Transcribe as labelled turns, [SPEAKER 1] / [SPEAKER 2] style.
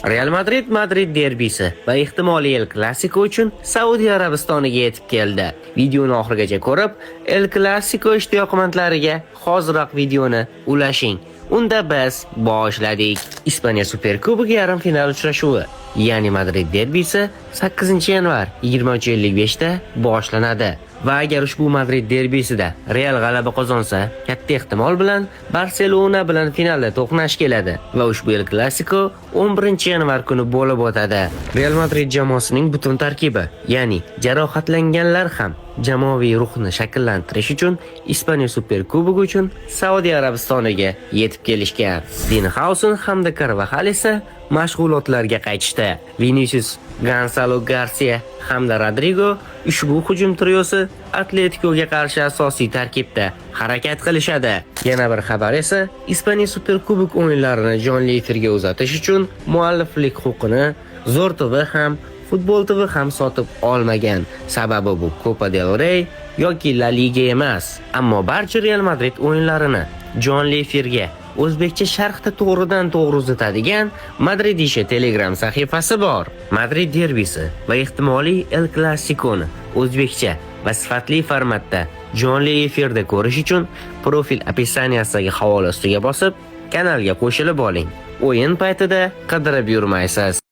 [SPEAKER 1] Real Madrid derbisi va ehtimoliy El Clasico uchun Saudiya Arabistoniga yetib keldi. Videoni oxirigacha ko'rib, El Clasico ishtiyoqmandlariga hoziroq videoni ulashing. Unda biz boshladik. Ispaniya Superkubogi yarim final uchrashuvi, ya'ni Madrid derbisi 8-yanvar 20:55 da boshlanadi. Va agar ushbu Madrid derbisida Real g'alaba qozonsa, katta ehtimol bilan Barselona bilan finalda to'qnash keladi va ushbu El Clasico 11-yanvar kuni bo'lib o'tadi. Real Madrid jamoasining butun tarkibi, ya'ni jarohatlanganlar ham jamoaviy ruhni shakllantirish uchun Ispaniya Superkubogi uchun Saudiya Arabistoniga yetib kelishgan. Dinhausen hamda Carvajal esa mashg'ulotlarga qaytishdi. Vinicius, Gonzalo Garcia hamda Rodrigo ushbu hujum triosi Atleticoga qarshi asosiy tarkibda harakat qilishadi. Yana bir xabar esa Ispaniya Superkubok o'yinlarini jonli efirga uzatish uchun mualliflik huquqini Zo'r TV ham Futbol TV ham sotib olmagan. Sababi bu Copa del Rey yoki La Liga emas. Ammo barcha Real Madrid o'yinlarini jonli efirga o'zbekcha sharhda to'g'ridan-to'g'ri uzatadigan Madridisha Telegram sahifasi bor. Madrid derbisi va ehtimoliy El Clasico'ni o'zbekcha va sifatli formatda jonli efirda ko'rish uchun profil opisiyasidagi havola ustiga bosib, kanalga qo'shilib oling. O'yin paytida qidirib yurmaysiz.